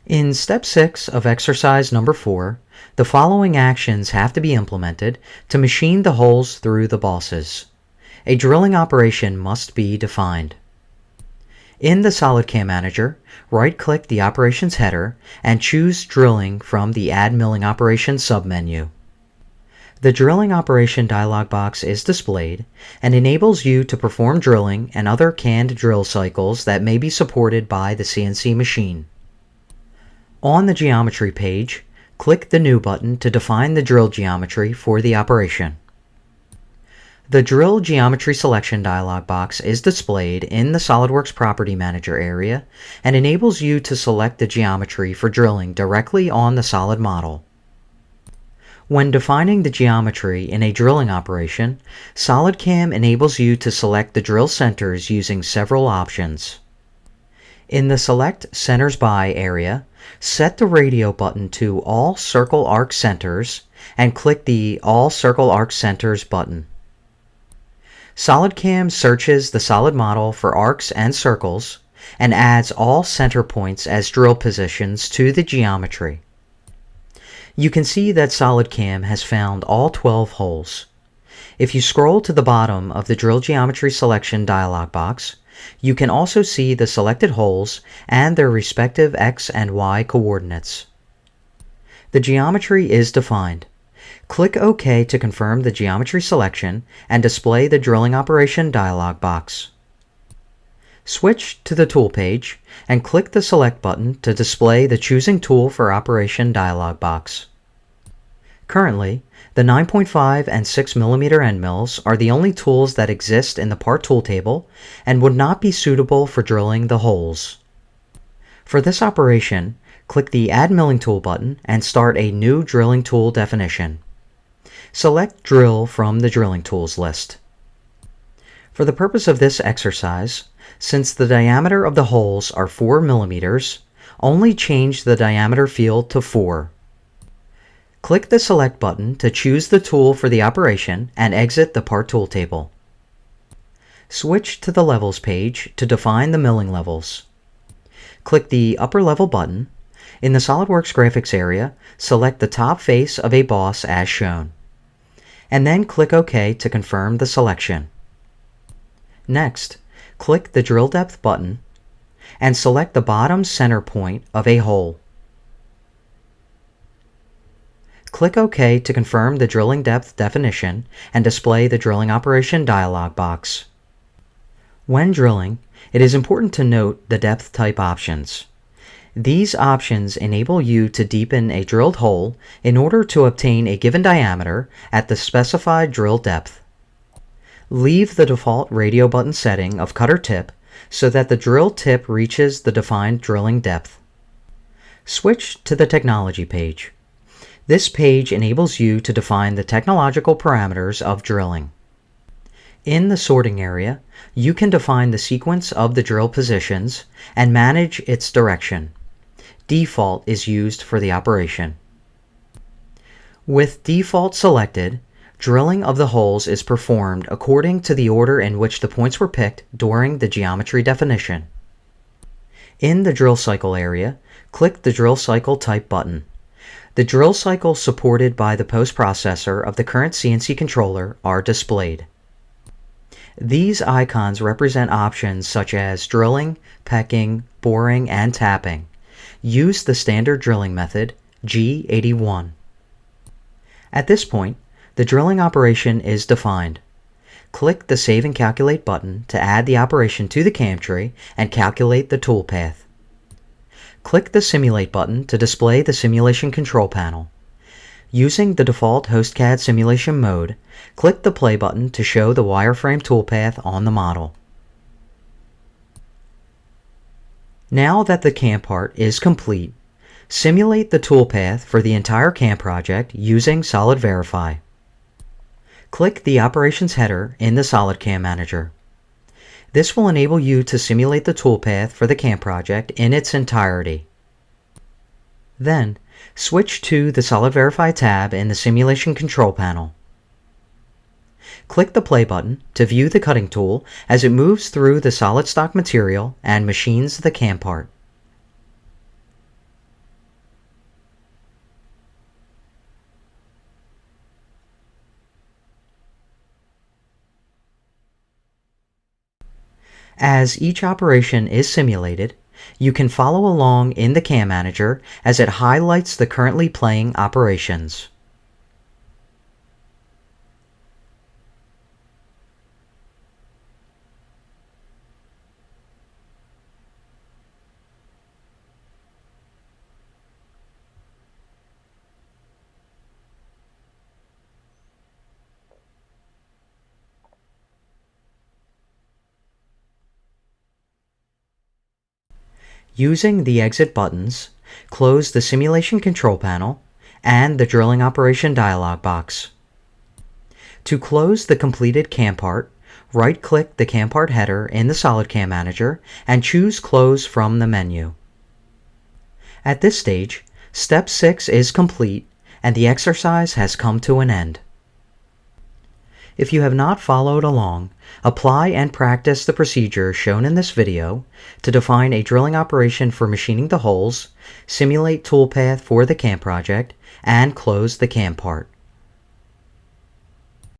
In step 6 of exercise number 4, the following actions have to be implemented to machine the holes through the bosses. A drilling operation must be defined. In the SolidCAM Manager, right-click the operations header and choose Drilling from the Add Milling Operations submenu. The Drilling Operation dialog box is displayed and enables you to perform drilling and other canned drill cycles that may be supported by the CNC machine. On the Geometry page, click the New button to define the drill geometry for the operation. The Drill Geometry Selection dialog box is displayed in the SOLIDWORKS Property Manager area and enables you to select the geometry for drilling directly on the solid model. When defining the geometry in a drilling operation, SolidCAM enables you to select the drill centers using several options. In the Select Centers By area, set the radio button to All Circle Arc Centers and click the All Circle Arc Centers button. SolidCAM searches the solid model for arcs and circles and adds all center points as drill positions to the geometry. You can see that SolidCAM has found all 12 holes. If you scroll to the bottom of the Drill Geometry Selection dialog box, you can also see the selected holes and their respective X and Y coordinates. The geometry is defined. Click OK to confirm the geometry selection and display the Drilling Operation dialog box. Switch to the Tool page and click the Select button to display the Choosing Tool for Operation dialog box. Currently, the 9.5 and 6 mm end mills are the only tools that exist in the Part Tool table and would not be suitable for drilling the holes. For this operation, click the Add Milling Tool button and start a new drilling tool definition. Select Drill from the Drilling Tools list. For the purpose of this exercise, since the diameter of the holes are 4 mm, only change the diameter field to 4. Click the Select button to choose the tool for the operation and exit the Part Tool table. Switch to the Levels page to define the milling levels. Click the Upper Level button. In the SOLIDWORKS Graphics area, select the top face of a boss as shown, and then click OK to confirm the selection. Next, click the Drill Depth button and select the bottom center point of a hole. Click OK to confirm the drilling depth definition and display the Drilling Operation dialog box. When drilling, it is important to note the depth type options. These options enable you to deepen a drilled hole in order to obtain a given diameter at the specified drill depth. Leave the default radio button setting of cutter tip so that the drill tip reaches the defined drilling depth. Switch to the Technology page. This page enables you to define the technological parameters of drilling. In the Sorting area, you can define the sequence of the drill positions and manage its direction. Default is used for the operation. With default selected, drilling of the holes is performed according to the order in which the points were picked during the geometry definition. In the Drill Cycle area, click the Drill Cycle Type button. The drill cycles supported by the post-processor of the current CNC controller are displayed. These icons represent options such as drilling, pecking, boring, and tapping. Use the standard drilling method, G81. At this point, the drilling operation is defined. Click the Save and Calculate button to add the operation to the CAM tree and calculate the toolpath. Click the Simulate button to display the simulation control panel. Using the default HostCAD simulation mode, click the Play button to show the wireframe toolpath on the model. Now that the CAM part is complete, simulate the toolpath for the entire CAM project using SolidVerify. Click the Operations header in the SolidCAM Manager. This will enable you to simulate the toolpath for the CAM project in its entirety. Then, switch to the SolidVerify tab in the Simulation Control panel. Click the Play button to view the cutting tool as it moves through the solid stock material and machines the CAM part. As each operation is simulated, you can follow along in the CAM Manager as it highlights the currently playing operations. Using the exit buttons, close the Simulation Control Panel and the Drilling Operation dialog box. To close the completed CAM part, right-click the CAM part header in the SolidCAM Manager and choose Close from the menu. At this stage, Step 6 is complete and the exercise has come to an end. If you have not followed along, apply and practice the procedure shown in this video to define a drilling operation for machining the holes, simulate toolpath for the CAM project, and close the CAM part.